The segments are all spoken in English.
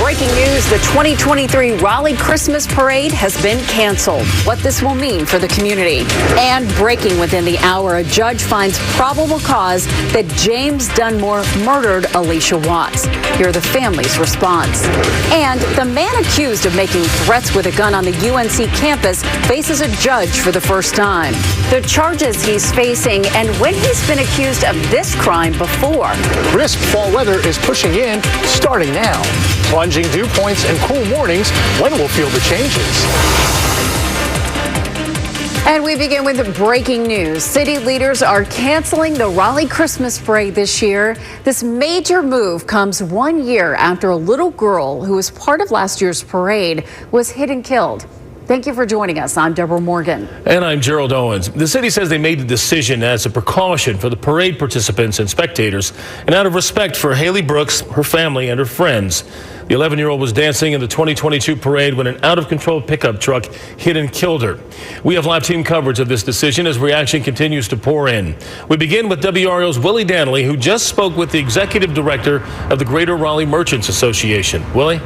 Breaking news, the 2023 Raleigh Christmas Parade has been canceled. What this will mean for the community. And breaking within the hour, a judge finds probable cause that James Dunmore murdered Alicia Watts. Here are the family's response. And the man accused of making threats with a gun on the UNC campus faces a judge for the first time. The charges he's facing and when he's been accused of this crime before. Crisp fall weather is pushing in, starting now. Plunging dew points and cool mornings. When we'll feel the changes. And we begin with breaking news. City leaders are canceling the Raleigh Christmas Parade this year. This major move comes 1 year after a little girl who was part of last year's parade was hit and killed. Thank you for joining us. I'm Deborah Morgan. And I'm Gerald Owens. The city says they made the decision as a precaution for the parade participants and spectators and out of respect for Haley Brooks, her family, and her friends. The 11-year-old was dancing in the 2022 parade when an out-of-control pickup truck hit and killed her. We have live team coverage of this decision as reaction continues to pour in. We begin with WRAL's Willie Danley, who just spoke with the executive director of the Greater Raleigh Merchants Association. Willie?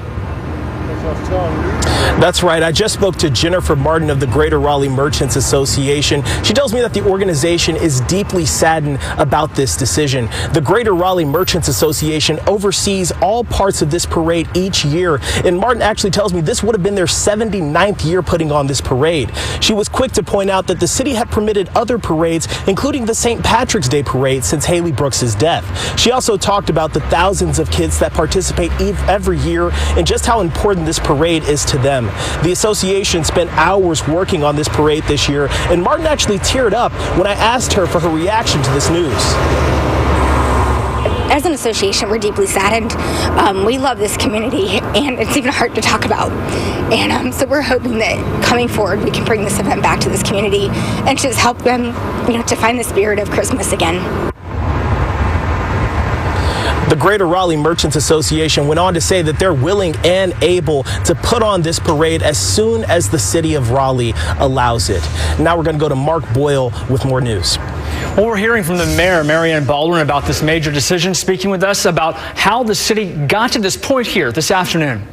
That's right. I just spoke to Jennifer Martin of the Greater Raleigh Merchants Association. She tells me that the organization is deeply saddened about this decision. The Greater Raleigh Merchants Association oversees all parts of this parade each year. And Martin actually tells me this would have been their 79th year putting on this parade. She was quick to point out that the city had permitted other parades, including the St. Patrick's Day parade, since Haley Brooks' death. She also talked about the thousands of kids that participate every year and just how important this parade is to them. The association spent hours working on this parade this year, and Martin actually teared up when I asked her for her reaction to this news. As an association, we're deeply saddened. We love this community, and it's even hard to talk about. And so we're hoping that coming forward, we can bring this event back to this community and just help them, to find the spirit of Christmas again. The Greater Raleigh Merchants Association went on to say that they're willing and able to put on this parade as soon as the city of Raleigh allows it. Now we're going to go to Mark Boyle with more news. Well, we're hearing from the mayor, Marianne Baldwin, about this major decision, speaking with us about how the city got to this point here this afternoon.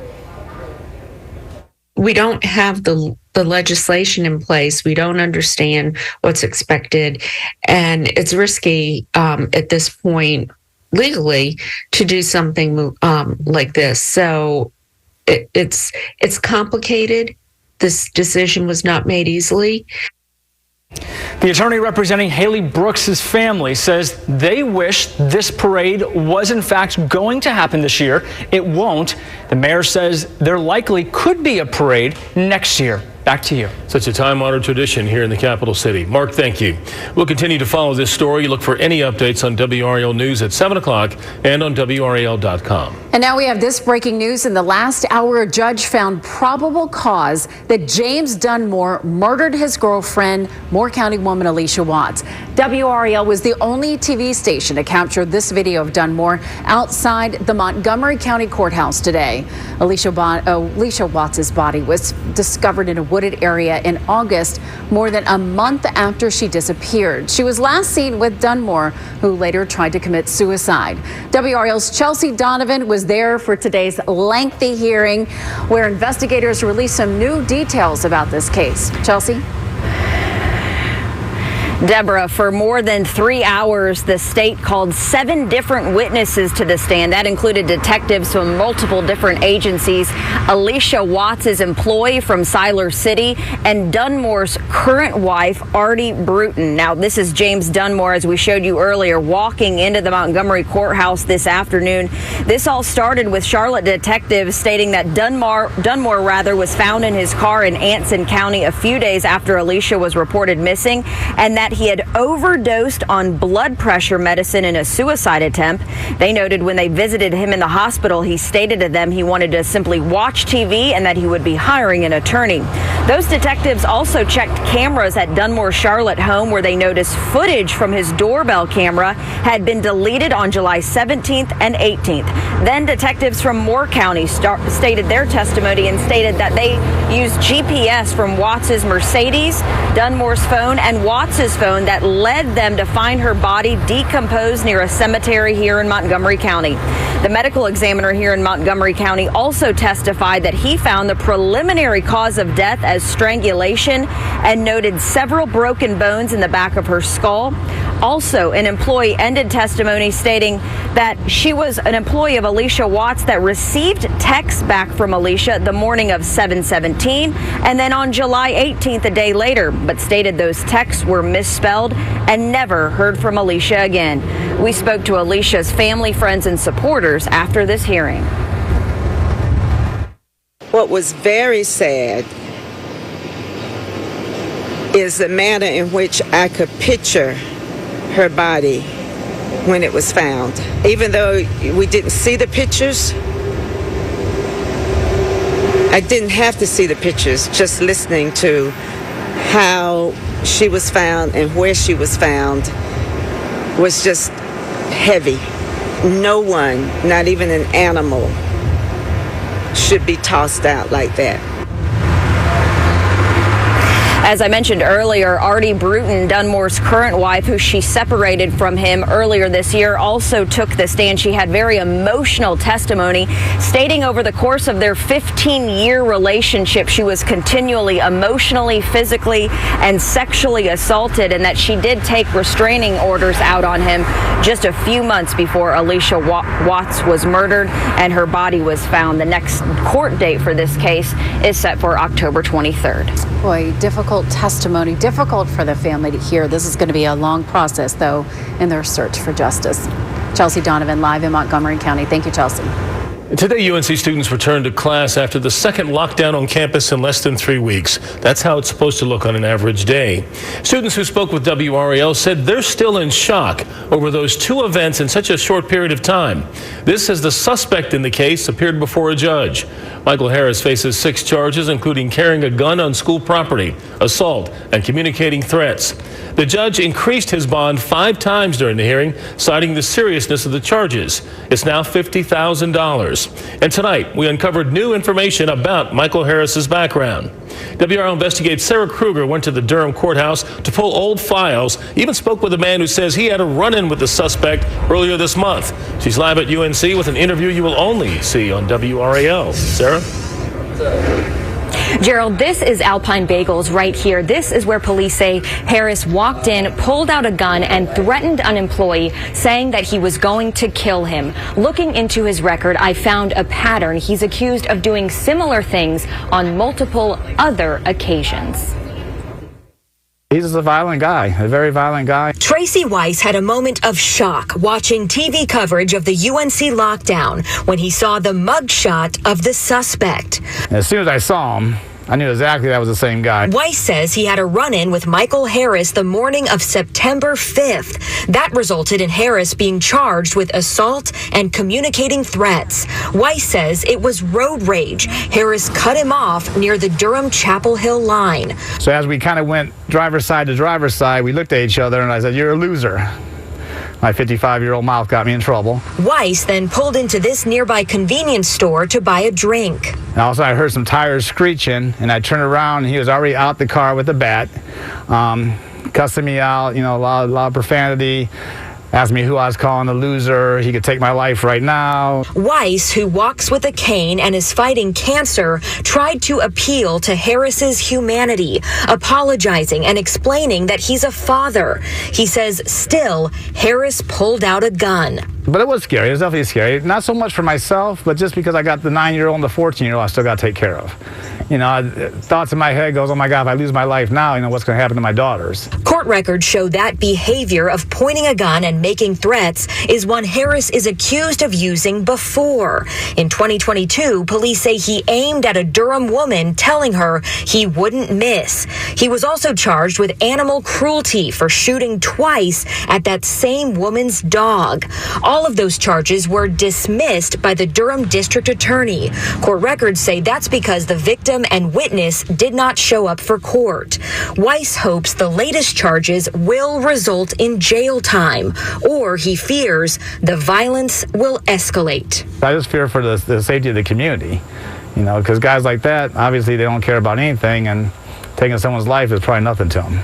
We don't have the legislation in place. We don't understand what's expected, and it's risky at this point legally to do something like this. So it's complicated. This decision was not made easily. The attorney representing Haley Brooks' family says they wish this parade was in fact going to happen this year. It won't. The mayor says there likely could be a parade next year. Back to you. Such a time-honored tradition here in the capital city. Mark, thank you. We'll continue to follow this story. Look for any updates on WRAL News at 7 o'clock and on WRAL.com. And now we have this breaking news. In the last hour, a judge found probable cause that James Dunmore murdered his girlfriend, Moore County woman Alicia Watts. WRAL was the only TV station to capture this video of Dunmore outside the Montgomery County Courthouse today. Alicia Watts' body was discovered in a wooded area in August, more than a month after she disappeared. She was last seen with Dunmore, who later tried to commit suicide. WRAL's Chelsea Donovan was there for today's lengthy hearing, where investigators released some new details about this case. Chelsea? Deborah, for more than 3 hours, the state called 7 different witnesses to the stand. That included detectives from multiple different agencies, Alicia Watts' employee from Siler City, and Dunmore's current wife, Artie Bruton. Now, this is James Dunmore, as we showed you earlier, walking into the Montgomery courthouse this afternoon. This all started with Charlotte detectives stating that Dunmore was found in his car in Anson County a few days after Alicia was reported missing, and that he had overdosed on blood pressure medicine in a suicide attempt. They noted when they visited him in the hospital, he stated to them he wanted to simply watch TV and that he would be hiring an attorney. Those detectives also checked cameras at Dunmore's Charlotte home, where they noticed footage from his doorbell camera had been deleted on July 17th and 18th. Then detectives from Moore County stated their testimony and stated that they used GPS from Watts' Mercedes, Dunmore's phone, and Watts' phone that led them to find her body decomposed near a cemetery here in Montgomery County. The medical examiner here in Montgomery County also testified that he found the preliminary cause of death as strangulation and noted several broken bones in the back of her skull. Also, an employee ended testimony stating that she was an employee of Alicia Watts that received texts back from Alicia the morning of 7/17 and then on July 18th, a day later, but stated those texts were misspelled and never heard from Alicia again. We spoke to Alicia's family, friends, and supporters after this hearing. What was very sad is the manner in which I could picture her body when it was found. Even though we didn't see the pictures, I didn't have to see the pictures. Just listening to how she was found and where she was found was just heavy. No one, not even an animal, should be tossed out like that. As I mentioned earlier, Artie Bruton, Dunmore's current wife, who she separated from him earlier this year, also took the stand. She had very emotional testimony, stating over the course of their 15-year relationship, she was continually emotionally, physically, and sexually assaulted, and that she did take restraining orders out on him just a few months before Alicia Watts was murdered and her body was found. The next court date for this case is set for October 23rd. Boy, difficult testimony, difficult for the family to hear. This is going to be a long process, though, in their search for justice. Chelsea Donovan, live in Montgomery County. Thank you, Chelsea. Today, UNC students returned to class after the second lockdown on campus in less than 3 weeks. That's how it's supposed to look on an average day. Students who spoke with WRAL said they're still in shock over those two events in such a short period of time. This as the suspect in the case appeared before a judge. Michael Harris faces 6 charges, including carrying a gun on school property, assault, and communicating threats. The judge increased his bond 5 times during the hearing, citing the seriousness of the charges. It's now $50,000. And tonight, we uncovered new information about Michael Harris's background. WRAL investigates Sarah Kruger went to the Durham courthouse to pull old files, even spoke with a man who says he had a run-in with the suspect earlier this month. She's live at UNC with an interview you will only see on WRAL. Sarah? Gerald, this is Alpine Bagels right here. This is where police say Harris walked in, pulled out a gun, and threatened an employee, saying that he was going to kill him. Looking into his record, I found a pattern. He's accused of doing similar things on multiple other occasions. He's a violent guy, a very violent guy. Tracy Weiss had a moment of shock watching TV coverage of the UNC lockdown when he saw the mugshot of the suspect. As soon as I saw him, I knew exactly that was the same guy. Weiss says he had a run-in with Michael Harris the morning of September 5th. That resulted in Harris being charged with assault and communicating threats. Weiss says it was road rage. Harris cut him off near the Durham-Chapel Hill line. So as we kind of went driver's side to driver's side, we looked at each other and I said, "You're a loser." My 55-year-old mouth got me in trouble. Weiss then pulled into this nearby convenience store to buy a drink. And also I heard some tires screeching, and I turned around and he was already out the car with a bat, cussing me out, a lot of profanity. Asked me who I was calling a loser. He could take my life right now. Weiss, who walks with a cane and is fighting cancer, tried to appeal to Harris's humanity, apologizing and explaining that he's a father. He says still, Harris pulled out a gun. But it was scary. It was definitely scary. Not so much for myself, but just because I got the 9-year-old and the 14-year-old I still got to take care of. Thoughts in my head goes, oh my God, if I lose my life now, what's going to happen to my daughters? Court records show that behavior of pointing a gun and making threats is one Harris is accused of using before. In 2022, police say he aimed at a Durham woman, telling her he wouldn't miss. He was also charged with animal cruelty for shooting twice at that same woman's dog. All of those charges were dismissed by the Durham district attorney. Court records say that's because the victim and witness did not show up for court. Weiss hopes the latest charges will result in jail time, or he fears the violence will escalate. I just fear for the safety of the community, because guys like that, obviously they don't care about anything, and taking someone's life is probably nothing to them.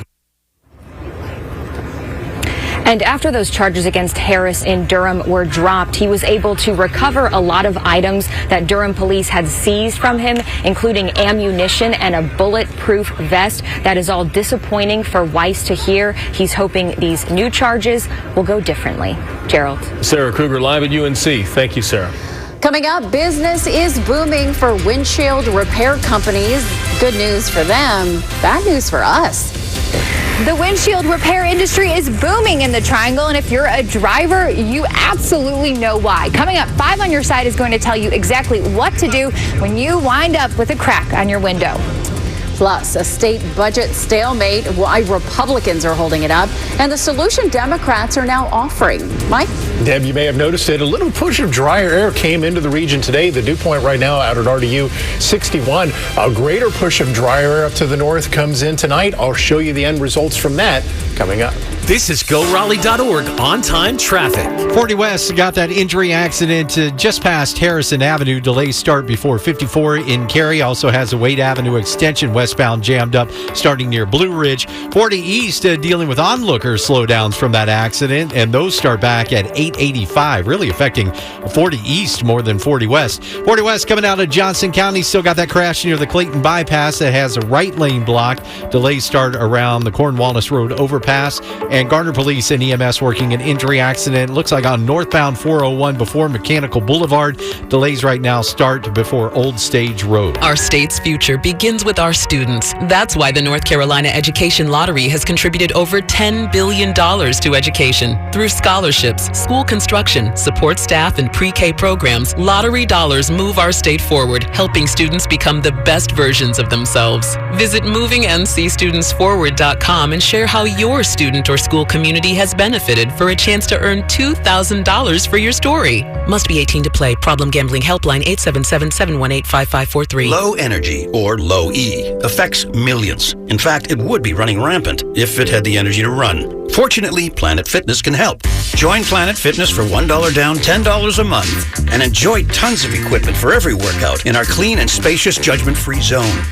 And after those charges against Harris in Durham were dropped, he was able to recover a lot of items that Durham police had seized from him, including ammunition and a bulletproof vest. That is all disappointing for Weiss to hear. He's hoping these new charges will go differently. Gerald. Sarah Kruger live at UNC. Thank you, Sarah. Coming up, business is booming for windshield repair companies. Good news for them, bad news for us. The windshield repair industry is booming in the Triangle, and if you're a driver, you absolutely know why. Coming up, 5 on Your Side is going to tell you exactly what to do when you wind up with a crack on your window. Plus, a state budget stalemate, why Republicans are holding it up, and the solution Democrats are now offering. Mike? Deb, you may have noticed it. A little push of drier air came into the region today. The dew point right now out at RDU 61. A greater push of drier air up to the north comes in tonight. I'll show you the end results from that coming up. This is GoRaleigh.org on-time traffic. 40 West got that injury accident just past Harrison Avenue. Delay start before 54 in Cary. Also has a Wade Avenue extension westbound jammed up starting near Blue Ridge. 40 East dealing with onlooker slowdowns from that accident, and those start back at 885, really affecting 40 East more than 40 West. 40 West coming out of Johnson County, still got that crash near the Clayton bypass that has a right lane blocked. Delays start around the Cornwallis Road overpass. And Garner Police and EMS working an injury accident. Looks like on northbound 401 before Mechanical Boulevard. Delays right now start before Old Stage Road. Our state's future begins with our students. That's why the North Carolina Education Lottery has contributed over $10 billion to education. Through scholarships, school construction, support staff, and pre-K programs, lottery dollars move our state forward, helping students become the best versions of themselves. Visit movingncstudentsforward.com and share how your student or school community has benefited for a chance to earn $2,000 for your story. Must be 18 to play. Problem Gambling Helpline 877-718-5543. Low energy, or low E, affects millions. In fact, it would be running rampant if it had the energy to run. Fortunately, Planet Fitness can help. Join Planet Fitness for $1 down, $10 a month, and enjoy tons of equipment for every workout in our clean and spacious judgment-free zone.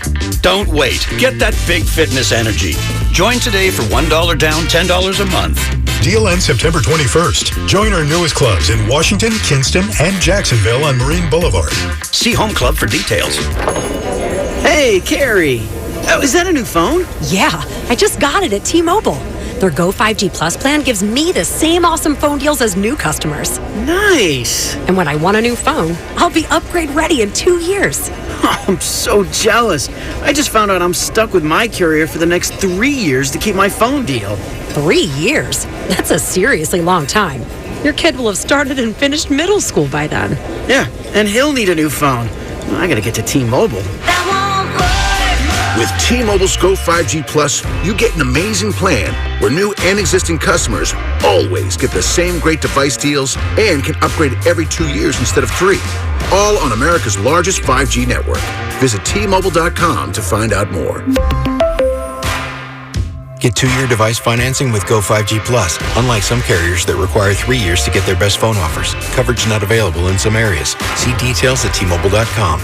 Don't wait. Get that big fitness energy. Join today for $1 down, $10 a month. Deal ends September 21st. Join our newest clubs in Washington, Kinston, and Jacksonville on Marine Boulevard. See Home Club for details. Hey, Carrie. Oh, is that a new phone? Yeah, I just got it at T-Mobile. Their Go 5G Plus plan gives me the same awesome phone deals as new customers. Nice. And when I want a new phone, I'll be upgrade ready in 2 years. Oh, I'm so jealous. I just found out I'm stuck with my carrier for the next 3 years to keep my phone deal. 3 years? That's a seriously long time. Your kid will have started and finished middle school by then. Yeah, and he'll need a new phone. I gotta get to T-Mobile. With T-Mobile's Go 5G Plus, you get an amazing plan where new and existing customers always get the same great device deals and can upgrade every 2 years instead of 3. All on America's largest 5G network. Visit T-Mobile.com to find out more. Get 2-year device financing with Go 5G Plus, unlike some carriers that require 3 years to get their best phone offers. Coverage not available in some areas. See details at T-Mobile.com.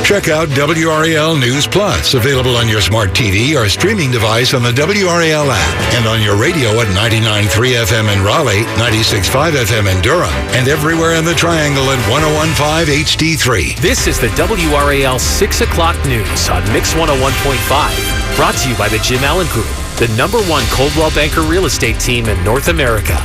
Check out WRAL News Plus, available on your smart TV or streaming device on the WRAL app and on your radio at 99.3 FM in Raleigh, 96.5 FM in Durham, and everywhere in the Triangle at 101.5 HD3. This is the WRAL 6 o'clock news on Mix 101.5. Brought to you by the Jim Allen Group, the #1 Coldwell Banker real estate team in North America.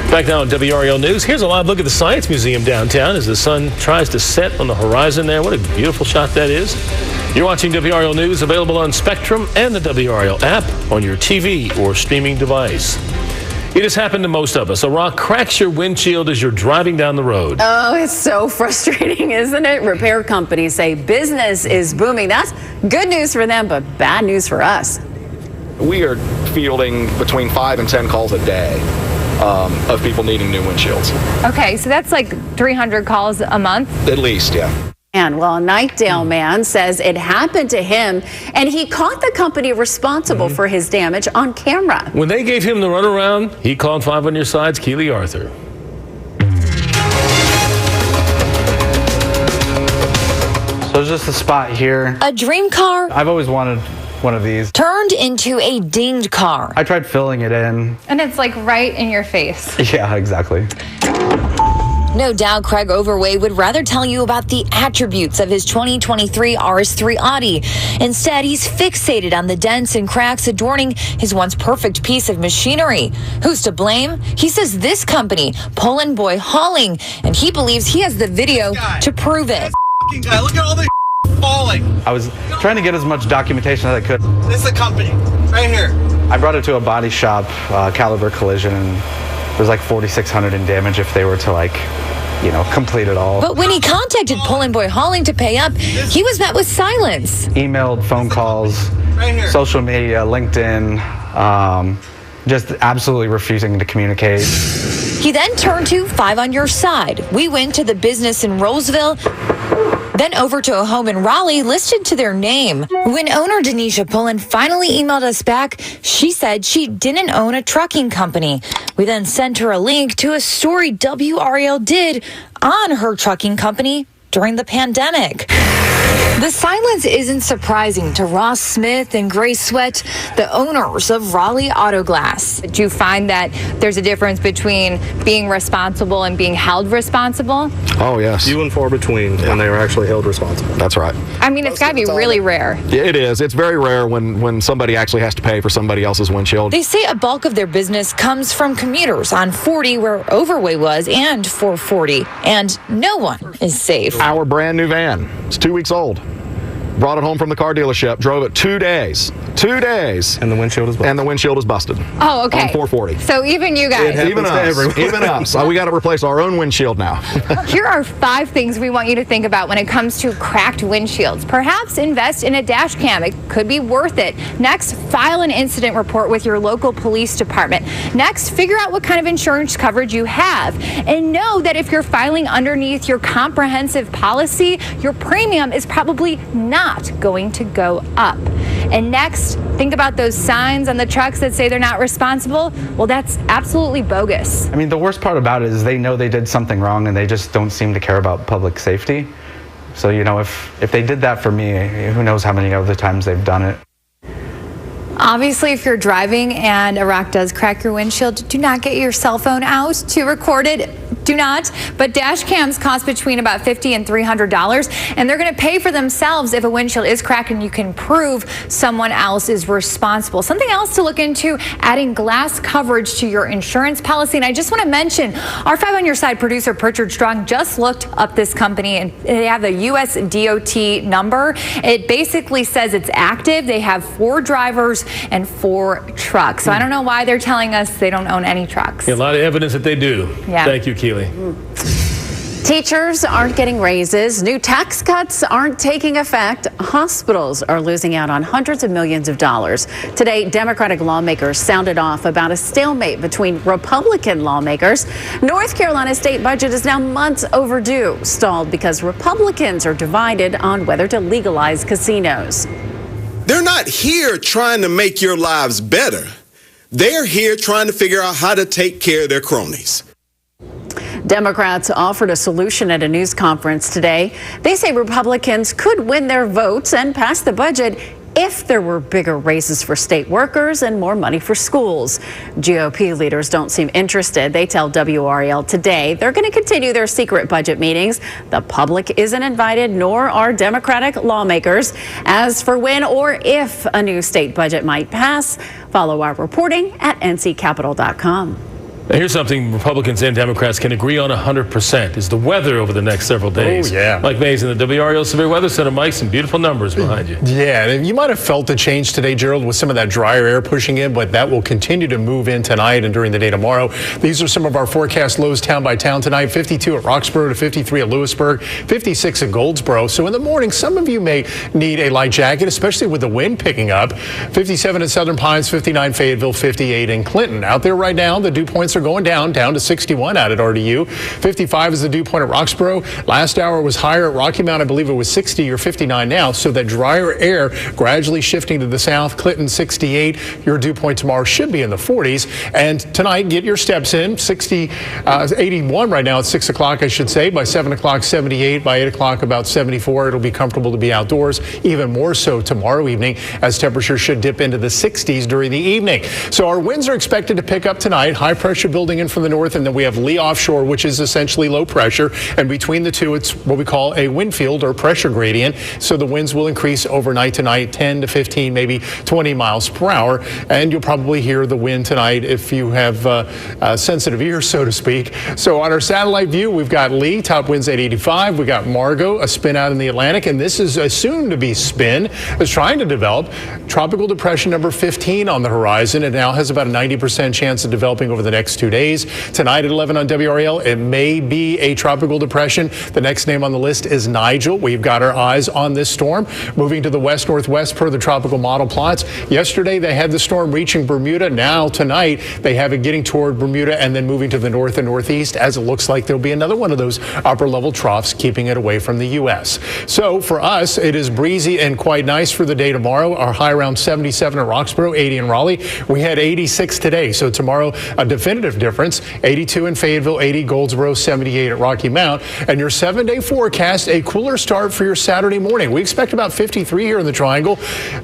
Back now on WRAL News, here's a live look at the Science Museum downtown as the sun tries to set on the horizon there. What a beautiful shot that is. You're watching WRAL News, available on Spectrum and the WRAL app on your TV or streaming device. It has happened to most of us. A rock cracks your windshield as you're driving down the road. Oh, it's so frustrating, isn't it? Repair companies say business is booming. That's good news for them, but bad news for us. We are fielding between 5 and 10 calls a day of people needing new windshields. Okay, so that's like 300 calls a month? At least, yeah. And well, a Knightdale man says it happened to him, and he caught the company responsible for his damage on camera. When they gave him the runaround, he called 5 on Your Side's Keely Arthur. So there's just a spot here. A dream car I've always wanted one of these. turned into a dinged car. I tried filling it in. And it's like right in your face. Yeah, exactly. No doubt Craig Overway would rather tell you about the attributes of his 2023 RS3 Audi. Instead, he's fixated on the dents and cracks adorning his once perfect piece of machinery. Who's to blame? He says this company, Poland Boy Hauling, and he believes he has the video to prove it. Guy, look at all this falling. I was trying to get as much documentation as I could. This is the company, right here. I brought it to a body shop, Caliber Collision, and it was like $4,600 in damage if they were to complete it all. But when he contacted Poland Boy Hauling to pay up, he was met with silence. Emailed, phone calls, social media, LinkedIn, just absolutely refusing to communicate. He then turned to 5 on Your Side. We went to the business in Roseville, then over to a home in Raleigh listed to their name. When owner Denisha Pullen finally emailed us back, she said she didn't own a trucking company. We then sent her a link to a story WRAL did on her trucking company during the pandemic. The silence isn't surprising to Ross Smith and Grace Sweat, the owners of Raleigh Auto Glass. Do you find that there's a difference between being responsible and being held responsible? Oh, yes. Few and far between, and they are actually held responsible. That's right. I mean, it's got to be really rare. Yeah, it is. It's very rare when somebody actually has to pay for somebody else's windshield. They say a bulk of their business comes from commuters on 40 where Overway was and 440, and no one is safe. Our brand new van, it's 2 weeks old. Brought it home from the car dealership, drove it 2 days. 2 days. And the windshield is busted. And the windshield is busted. Oh, okay. On 440. So even you guys. Even us. We got to replace our own windshield now. Here are 5 things we want you to think about when it comes to cracked windshields. Perhaps invest in a dash cam. It could be worth it. Next, file an incident report with your local police department. Next, figure out what kind of insurance coverage you have. And know that if you're filing underneath your comprehensive policy, your premium is probably not going to go up. And next, think about those signs on the trucks that say they're not responsible. Well, that's absolutely bogus. I mean, the worst part about it is they know they did something wrong and they just don't seem to care about public safety. So, if they did that for me, who knows how many other times they've done it. Obviously, if you're driving and a rock does crack your windshield, do not get your cell phone out to record it. Do not. But dash cams cost between about $50 and $300, and they're going to pay for themselves if a windshield is cracked and you can prove someone else is responsible. Something else to look into, adding glass coverage to your insurance policy. And I just want to mention, our 5 on Your Side producer, Pritchard Strong, just looked up this company, and they have the US DOT number. It basically says it's active. They have 4 drivers and 4 trucks. So I don't know why they're telling us they don't own any trucks. Yeah, a lot of evidence that they do. Yeah. Thank you, Keely. Teachers aren't getting raises. New tax cuts aren't taking effect. Hospitals are losing out on hundreds of millions of dollars. Today, Democratic lawmakers sounded off about a stalemate between Republican lawmakers. North Carolina's state budget is now months overdue, stalled because Republicans are divided on whether to legalize casinos. They're not here trying to make your lives better. They're here trying to figure out how to take care of their cronies. Democrats offered a solution at a news conference today. They say Republicans could win their votes and pass the budget if there were bigger raises for state workers and more money for schools. GOP leaders don't seem interested. They tell WRAL today they're going to continue their secret budget meetings. The public isn't invited, nor are Democratic lawmakers. As for when or if a new state budget might pass, follow our reporting at nccapital.com. Now, here's something Republicans and Democrats can agree on 100% is the weather over the next several days. Oh, yeah. Mike Mays in the WRAL Severe Weather Center. Mike, some beautiful numbers behind you. Yeah, and you might have felt the change today, Gerald, with some of that drier air pushing in, but that will continue to move in tonight and during the day tomorrow. These are some of our forecast lows town by town tonight. 52 at Roxborough to 53 at Lewisburg, 56 at Goldsboro. So in the morning, some of you may need a light jacket, especially with the wind picking up. 57 at Southern Pines, 59 Fayetteville, 58 in Clinton. Out there right now, the dew points are are going down to 61 out at RDU. 55 is the dew point at Roxborough. Last hour was higher at Rocky Mount. I believe it was 60 or 59 now. So that drier air gradually shifting to the south. Clinton 68. Your dew point tomorrow should be in the 40s. And tonight, get your steps in. 81 right now at 6 o'clock, I should say. By 7 o'clock, 78. By 8 o'clock, about 74. It'll be comfortable to be outdoors. Even more so tomorrow evening, as temperatures should dip into the 60s during the evening. So our winds are expected to pick up tonight. High pressure building in from the north, and then we have Lee offshore, which is essentially low pressure. And between the two, it's what we call a wind field or pressure gradient. So the winds will increase overnight tonight, 10 to 15, maybe 20 miles per hour. And you'll probably hear the wind tonight if you have sensitive ears, so to speak. So on our satellite view, we've got Lee, top winds at 85. We got Margot, a spin out in the Atlantic, and this is a soon-to-be spin that's trying to develop. Tropical depression number 15 on the horizon. It now has about a 90% chance of developing over the next 2 days. Tonight at 11 on WRAL, it may be a tropical depression. The next name on the list is Nigel. We've got our eyes on this storm moving to the west-northwest per the tropical model plots. Yesterday, they had the storm reaching Bermuda. Now, tonight, they have it getting toward Bermuda and then moving to the north and northeast, as it looks like there'll be another one of those upper-level troughs keeping it away from the U.S. So for us, it is breezy and quite nice for the day tomorrow. Our high around 77 at Roxborough, 80 in Raleigh. We had 86 today, so tomorrow a definitive difference. 82 in Fayetteville, 80 Goldsboro, 78 at Rocky Mount. And your 7-day forecast, a cooler start for your Saturday morning. We expect about 53 here in the Triangle.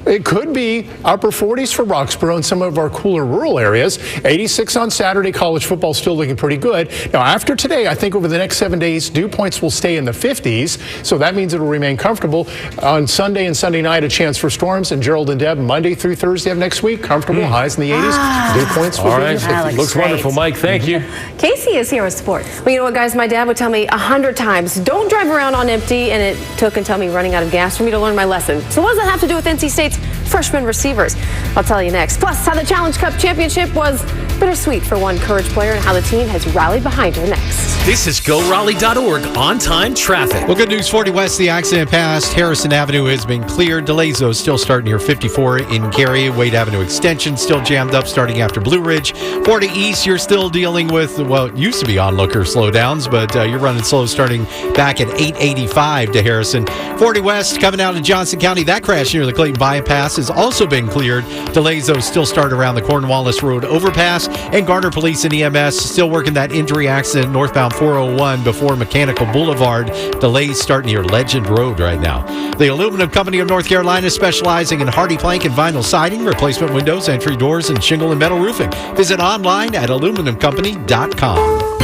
It could be upper 40s for Roxborough and some of our cooler rural areas. 86 on Saturday. College football still looking pretty good. Now after today, I think over the next 7 days, dew points will stay in the 50s, so that means it will remain comfortable. On Sunday and Sunday night, a chance for storms. And Gerald and Deb, Monday through Thursday of next week, comfortable highs in the 80s. Dew points will be in the 50s. Looks wonderful, Mike. Thank you. Casey is here with sports. Well, you know what, guys? My dad would tell me 100 times, don't drive around on empty, and it took until me running out of gas for me to learn my lesson. So what does that have to do with NC State's freshman receivers? I'll tell you next. Plus, how the Challenge Cup championship was bittersweet for one Courage player and how the team has rallied behind her next. This is GoRaleigh.org on-time traffic. Well, good news, 40 West, the accident past Harrison Avenue has been cleared. Delays, though, still starting near 54 in Cary. Wade Avenue extension still jammed up starting after Blue Ridge. 40 East, you're still dealing with, well, it used to be onlooker slowdowns, but you're running slow starting back at 885 to Harrison. 40 West coming out of Johnson County. That crash near the Clayton bypass has also been cleared. Delays, though, still start around the Cornwallis Road overpass. And Garner Police and EMS still working that injury accident northbound 401 before Mechanical Boulevard. Delays start near Legend Road right now. The Aluminum Company of North Carolina, specializing in hardy plank and vinyl siding, replacement windows, entry doors, and shingle and metal roofing. Visit online at aluminumcompany.com.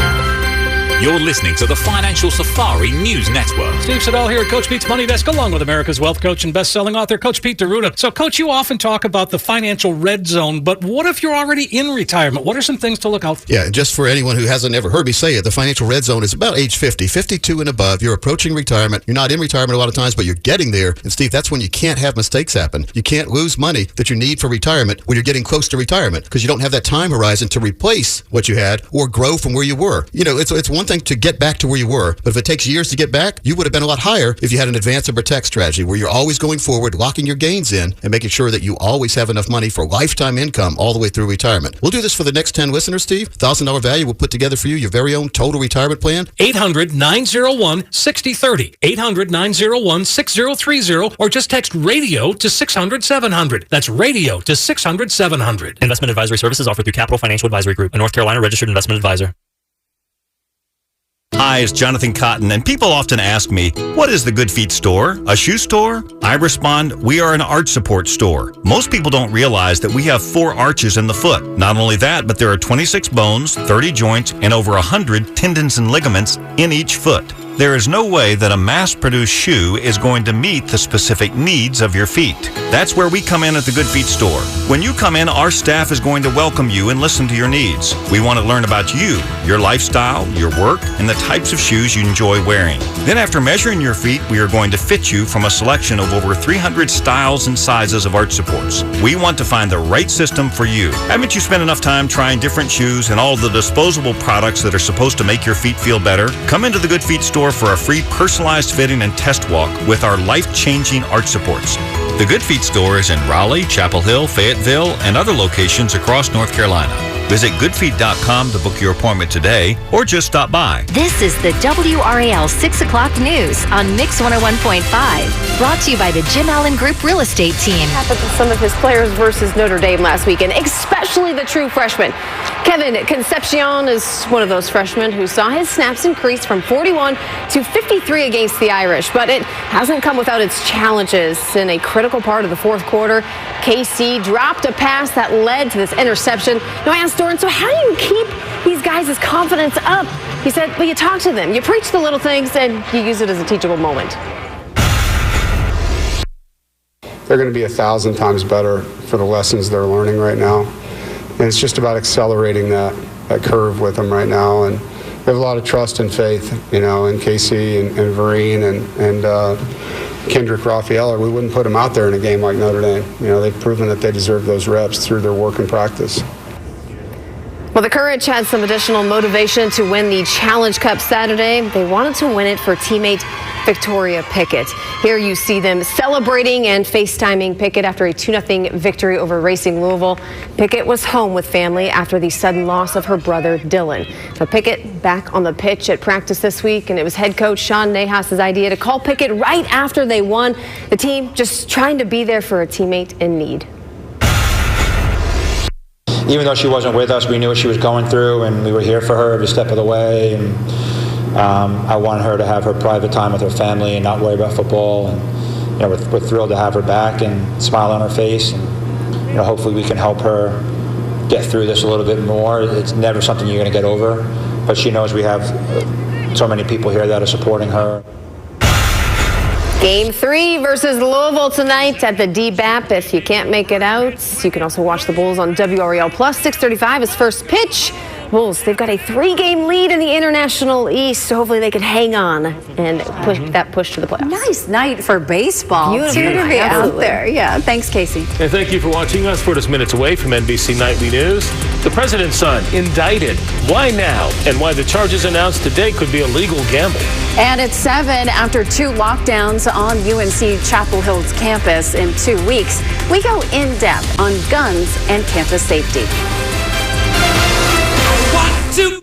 You're listening to the Financial Safari News Network. Steve Siddall here at Coach Pete's Money Desk, along with America's Wealth Coach and best-selling author, Coach Pete D'Arruda. So, Coach, you often talk about the financial red zone, but what if you're already in retirement? What are some things to look out for? Yeah, just for anyone who hasn't ever heard me say it, the financial red zone is about age 50, 52 and above. You're approaching retirement. You're not in retirement a lot of times, but you're getting there. And, Steve, that's when you can't have mistakes happen. You can't lose money that you need for retirement when you're getting close to retirement because you don't have that time horizon to replace what you had or grow from where you were. You know, it's one thing to get back to where you were, but if it takes years to get back, you would have been a lot higher if you had an advance and protect strategy where you're always going forward, locking your gains in, and making sure that you always have enough money for lifetime income all the way through retirement. We'll do this for the next 10 listeners, Steve. $1,000 value. We'll put together for you your very own total retirement plan. 800-901-6030. 800-901-6030. Or just text radio to 600-700. That's radio to 600-700. Investment advisory services offered through Capital Financial Advisory Group, a North Carolina registered investment advisor. Hi, it's Jonathan Cotton, and people often ask me, what is the Good Feet store? A shoe store? I respond, we are an arch support store. Most people don't realize that we have 4 arches in the foot. Not only that, but there are 26 bones, 30 joints, and over 100 tendons and ligaments in each foot. There is no way that a mass-produced shoe is going to meet the specific needs of your feet. That's where we come in at the Good Feet store. When you come in, our staff is going to welcome you and listen to your needs. We want to learn about you, your lifestyle, your work, and the types of shoes you enjoy wearing. Then after measuring your feet, we are going to fit you from a selection of over 300 styles and sizes of arch supports. We want to find the right system for you. Haven't you spent enough time trying different shoes and all the disposable products that are supposed to make your feet feel better? Come into the Good Feet store for a free personalized fitting and test walk with our life-changing arch supports. The Good Feet store is in Raleigh, Chapel Hill, Fayetteville, and other locations across North Carolina. Visit goodfeet.com to book your appointment today or just stop by. This is the WRAL 6 o'clock news on Mix 101.5. Brought to you by the Jim Allen Group Real Estate Team. Happened to some of his players versus Notre Dame last weekend, especially the true freshman. Kevin Concepcion is one of those freshmen who saw his snaps increase from 41 to 53 against the Irish, but it hasn't come without its challenges. In a critical part of the fourth quarter, KC dropped a pass that led to this interception. Now I asked Doran, so how do you keep these guys' confidence up? He said, well, you talk to them, you preach the little things, and you use it as a teachable moment. They're going to be 1,000 times better for the lessons they're learning right now. And it's just about accelerating that curve with them right now. And we have a lot of trust and faith, in Casey and Vereen and Kendrick Raphael. We wouldn't put them out there in a game like Notre Dame. They've proven that they deserve those reps through their work and practice. Well, the Courage had some additional motivation to win the Challenge Cup Saturday. They wanted to win it for teammate Victoria Pickett. Here you see them celebrating and FaceTiming Pickett after a 2-0 victory over Racing Louisville. Pickett was home with family after the sudden loss of her brother Dylan. So Pickett back on the pitch at practice this week, and it was head coach Sean Nahas's idea to call Pickett right after they won. The team just trying to be there for a teammate in need. Even though she wasn't with us, we knew what she was going through, and we were here for her every step of the way. And I wanted her to have her private time with her family and not worry about football. And we're thrilled to have her back and smile on her face. And hopefully we can help her get through this a little bit more. It's never something you're going to get over, but she knows we have so many people here that are supporting her. Game 3 versus Louisville tonight at the DBAP. If you can't make it out, you can also watch the Bulls on WRAL Plus. 6:35 is first pitch. Bulls, they've got a 3-game lead in the International East, so hopefully they can hang on and push to the playoffs. Nice night for baseball. Beautiful. To be out there. Yeah, thanks, Casey. And thank you for watching us. We're just minutes away from NBC Nightly News. The president's son indicted. Why now? And why the charges announced today could be a legal gamble. And it's 7 after 2 lockdowns on UNC Chapel Hill's campus in 2 weeks. We go in depth on guns and campus safety. 1, 2,